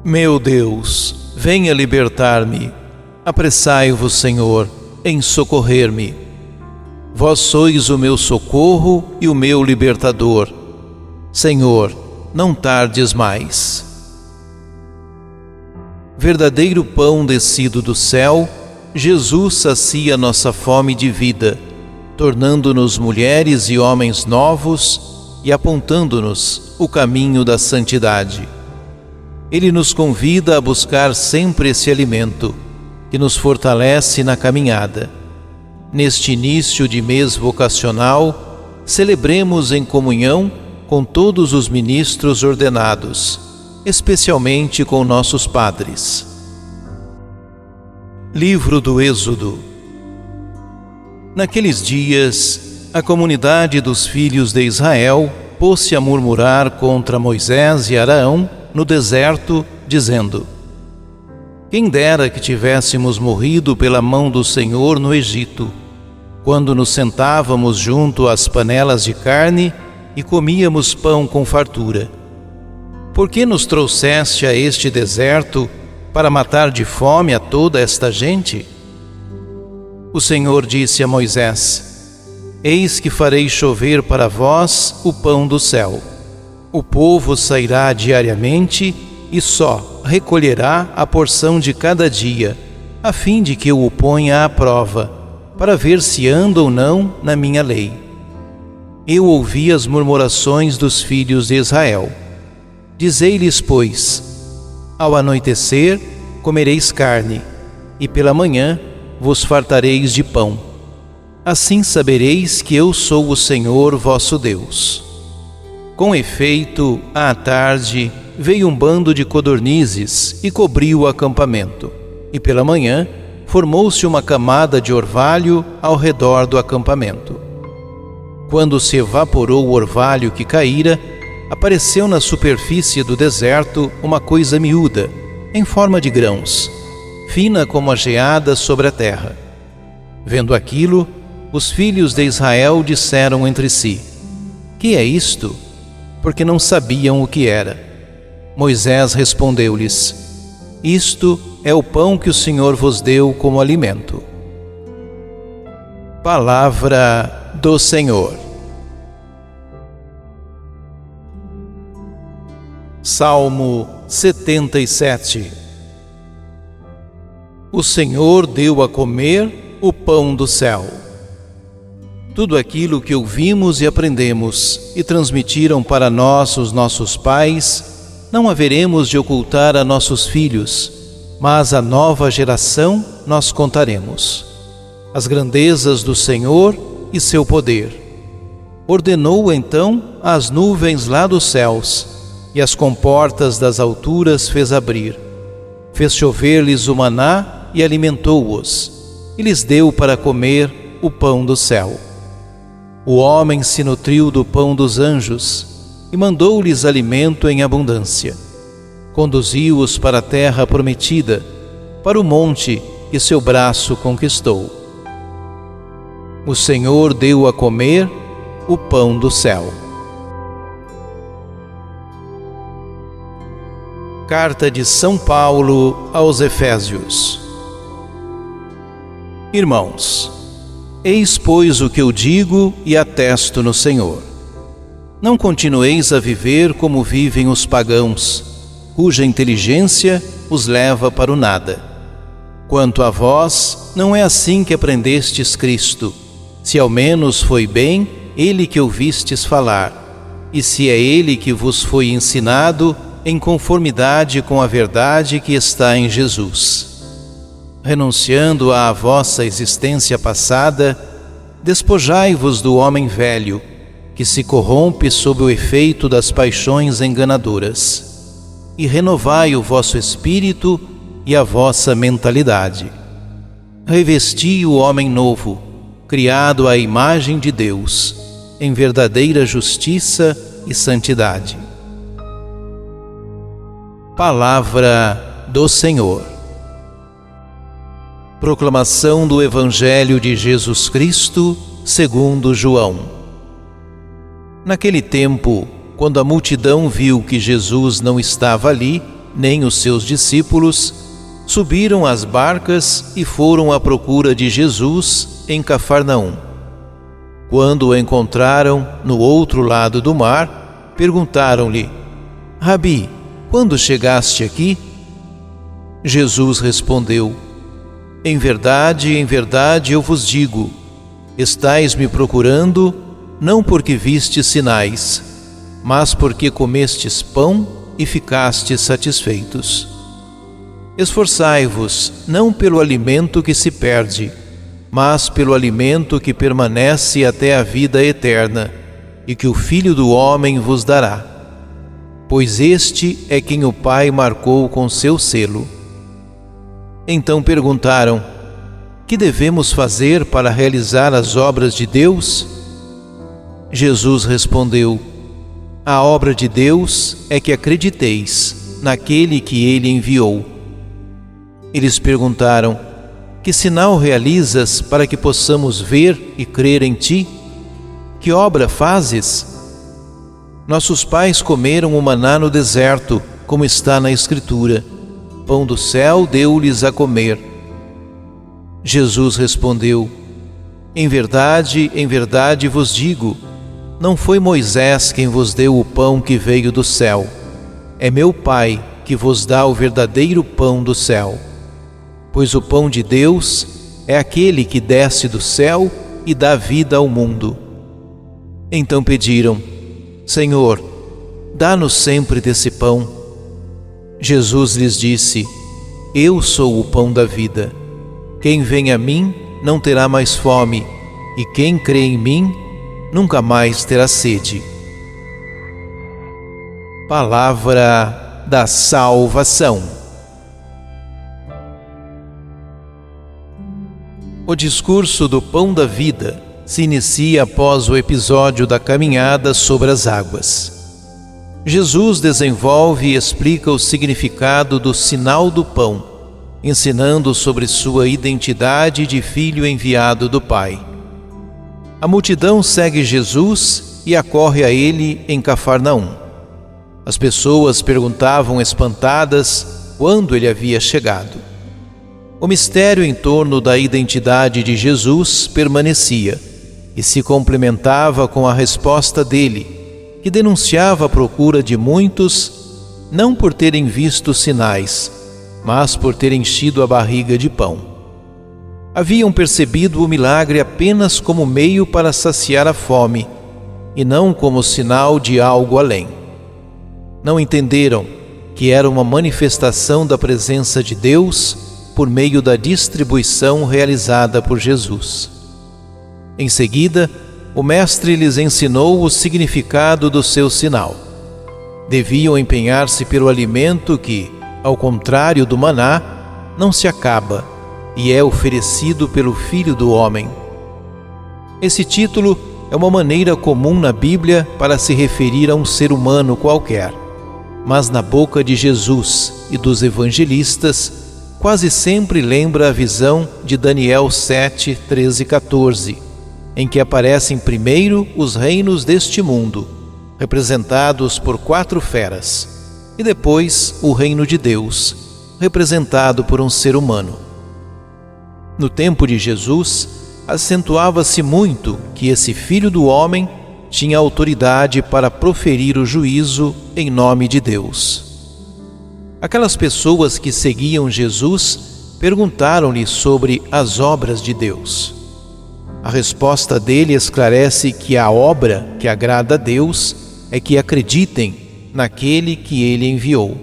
Meu Deus, venha libertar-me. Apressai-vos, Senhor, em socorrer-me. Vós sois o meu socorro e o meu libertador. Senhor, não tardes mais. Verdadeiro pão descido do céu, Jesus sacia nossa fome de vida, tornando-nos mulheres e homens novos e apontando-nos o caminho da santidade. Ele nos convida a buscar sempre esse alimento, que nos fortalece na caminhada. Neste início de mês vocacional, celebremos em comunhão com todos os ministros ordenados, especialmente com nossos padres. Livro do Êxodo. Naqueles dias, a comunidade dos filhos de Israel pôs-se a murmurar contra Moisés e Arão no deserto, dizendo: Quem dera que tivéssemos morrido pela mão do Senhor no Egito, quando nos sentávamos junto às panelas de carne e comíamos pão com fartura. Por que nos trouxeste a este deserto para matar de fome a toda esta gente? O Senhor disse a Moisés: Eis que farei chover para vós o pão do céu. O povo sairá diariamente e só recolherá a porção de cada dia, a fim de que eu o ponha à prova, para ver se anda ou não na minha lei. Eu ouvi as murmurações dos filhos de Israel. Dizei-lhes, pois: Ao anoitecer comereis carne, e pela manhã vos fartareis de pão. Assim sabereis que eu sou o Senhor vosso Deus. Com efeito, à tarde, veio um bando de codornizes e cobriu o acampamento, e pela manhã formou-se uma camada de orvalho ao redor do acampamento. Quando se evaporou o orvalho que caíra, apareceu na superfície do deserto uma coisa miúda, em forma de grãos, fina como a geada sobre a terra. Vendo aquilo, os filhos de Israel disseram entre si: Que é isto? Porque não sabiam o que era. Moisés respondeu-lhes: Isto é o pão que o Senhor vos deu como alimento. Palavra do Senhor. Salmo 77. O Senhor deu a comer o pão do céu. Tudo aquilo que ouvimos e aprendemos e transmitiram para nós os nossos pais, não haveremos de ocultar a nossos filhos, mas à nova geração nós contaremos as grandezas do Senhor e seu poder. Ordenou então as nuvens lá dos céus, e as comportas das alturas fez abrir. Fez chover-lhes o maná e alimentou-os, e lhes deu para comer o pão do céu. O homem se nutriu do pão dos anjos, e mandou-lhes alimento em abundância. Conduziu-os para a terra prometida, para o monte que seu braço conquistou. O Senhor deu a comer o pão do céu. Carta de São Paulo aos Efésios. Irmãos, eis, pois, o que eu digo e atesto no Senhor. Não continueis a viver como vivem os pagãos, cuja inteligência os leva para o nada. Quanto a vós, não é assim que aprendestes Cristo, se ao menos foi bem Ele que ouvistes falar, e se é Ele que vos foi ensinado em conformidade com a verdade que está em Jesus. Renunciando à vossa existência passada, despojai-vos do homem velho, que se corrompe sob o efeito das paixões enganadoras, e renovai o vosso espírito e a vossa mentalidade. Revesti o homem novo, criado à imagem de Deus, em verdadeira justiça e santidade. Palavra do Senhor. Proclamação do Evangelho de Jesus Cristo, segundo João. Naquele tempo, quando a multidão viu que Jesus não estava ali, nem os seus discípulos subiram às barcas e foram à procura de Jesus em Cafarnaum. Quando o encontraram no outro lado do mar, perguntaram-lhe: Rabi, quando chegaste aqui? Jesus respondeu: em verdade eu vos digo, estais me procurando, não porque vistes sinais, mas porque comestes pão e ficastes satisfeitos. Esforçai-vos, não pelo alimento que se perde, mas pelo alimento que permanece até a vida eterna, e que o Filho do Homem vos dará. Pois este é quem o Pai marcou com seu selo. Então perguntaram: que devemos fazer para realizar as obras de Deus? Jesus respondeu: a obra de Deus é que acrediteis naquele que Ele enviou. Eles perguntaram: que sinal realizas para que possamos ver e crer em Ti? Que obra fazes? Nossos pais comeram o maná no deserto, como está na Escritura: pão do céu deu-lhes a comer. Jesus respondeu: em verdade vos digo, não foi Moisés quem vos deu o pão que veio do céu. É meu Pai que vos dá o verdadeiro pão do céu. Pois o pão de Deus é aquele que desce do céu e dá vida ao mundo. Então pediram: Senhor, dá-nos sempre desse pão. Jesus lhes disse: eu sou o pão da vida. Quem vem a mim não terá mais fome, e quem crê em mim nunca mais terá sede. Palavra da salvação. O discurso do pão da vida se inicia após o episódio da caminhada sobre as águas. Jesus desenvolve e explica o significado do sinal do pão, ensinando sobre sua identidade de filho enviado do Pai. A multidão segue Jesus e acorre a ele em Cafarnaum. As pessoas perguntavam espantadas quando ele havia chegado. O mistério em torno da identidade de Jesus permanecia e se complementava com a resposta dele, que denunciava a procura de muitos, não por terem visto sinais, mas por terem enchido a barriga de pão. Haviam percebido o milagre apenas como meio para saciar a fome, e não como sinal de algo além. Não entenderam que era uma manifestação da presença de Deus por meio da distribuição realizada por Jesus. Em seguida, o Mestre lhes ensinou o significado do seu sinal. Deviam empenhar-se pelo alimento que, ao contrário do maná, não se acaba e é oferecido pelo Filho do Homem. Esse título é uma maneira comum na Bíblia para se referir a um ser humano qualquer, mas na boca de Jesus e dos evangelistas quase sempre lembra a visão de Daniel 7, 13 e 14, em que aparecem primeiro os reinos deste mundo, representados por 4 feras, e depois o reino de Deus, representado por um ser humano. No tempo de Jesus, acentuava-se muito que esse Filho do Homem tinha autoridade para proferir o juízo em nome de Deus. Aquelas pessoas que seguiam Jesus perguntaram-lhe sobre as obras de Deus. A resposta dele esclarece que a obra que agrada a Deus é que acreditem naquele que ele enviou.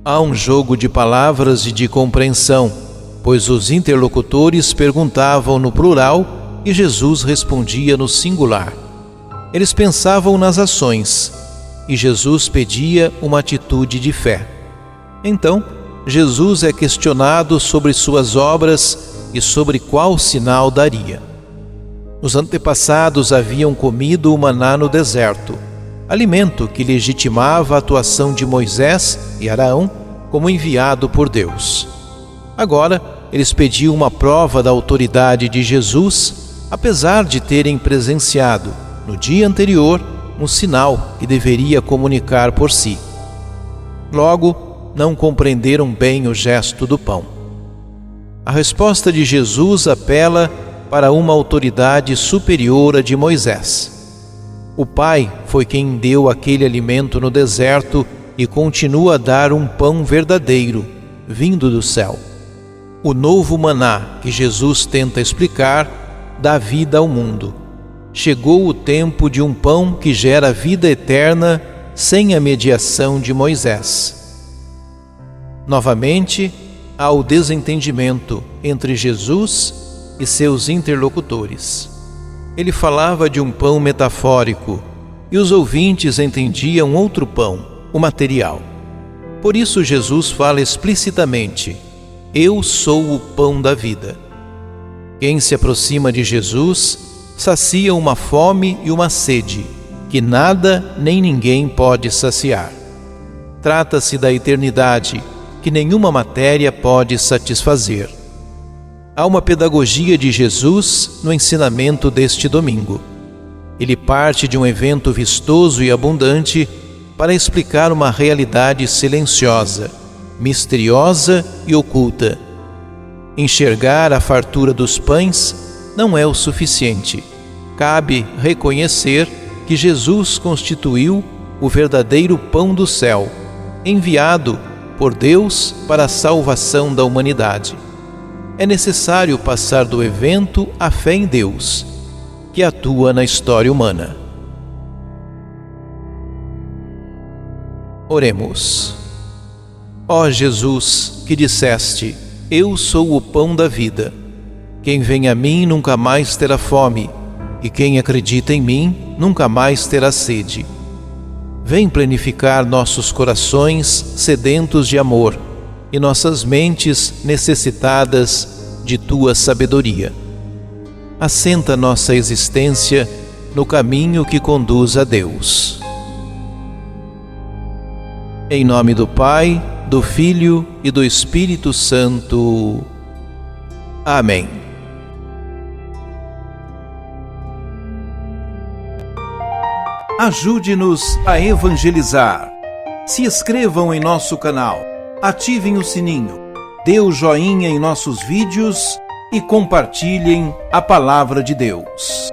Há um jogo de palavras e de compreensão, pois os interlocutores perguntavam no plural e Jesus respondia no singular. Eles pensavam nas ações e Jesus pedia uma atitude de fé. Então, Jesus é questionado sobre suas obras e sobre qual sinal daria. Os antepassados haviam comido o maná no deserto, alimento que legitimava a atuação de Moisés e Arão como enviado por Deus. Agora, eles pediam uma prova da autoridade de Jesus, apesar de terem presenciado, no dia anterior, um sinal que deveria comunicar por si. Logo, não compreenderam bem o gesto do pão. A resposta de Jesus apela para uma autoridade superior à de Moisés. O Pai foi quem deu aquele alimento no deserto e continua a dar um pão verdadeiro, vindo do céu. O novo maná que Jesus tenta explicar dá vida ao mundo. Chegou o tempo de um pão que gera vida eterna sem a mediação de Moisés. Novamente, há o desentendimento entre Jesus e seus interlocutores. Ele falava de um pão metafórico e os ouvintes entendiam outro pão, o material. Por isso Jesus fala explicitamente: Eu sou o pão da vida. Quem se aproxima de Jesus sacia uma fome e uma sede que nada nem ninguém pode saciar. Trata-se da eternidade que nenhuma matéria pode satisfazer. Há uma pedagogia de Jesus no ensinamento deste domingo. Ele parte de um evento vistoso e abundante para explicar uma realidade silenciosa, misteriosa e oculta. Enxergar a fartura dos pães não é o suficiente. Cabe reconhecer que Jesus constituiu o verdadeiro pão do céu, enviado por Deus para a salvação da humanidade. É necessário passar do evento à fé em Deus, que atua na história humana. Oremos. Ó Jesus, que disseste: Eu sou o pão da vida. Quem vem a mim nunca mais terá fome, e quem acredita em mim nunca mais terá sede. Vem plenificar nossos corações sedentos de amor e nossas mentes necessitadas de tua sabedoria. Assenta nossa existência no caminho que conduz a Deus. Em nome do Pai, do Filho e do Espírito Santo. Amém. Ajude-nos a evangelizar. Se inscrevam em nosso canal, ativem o sininho, dê o joinha em nossos vídeos e compartilhem a palavra de Deus.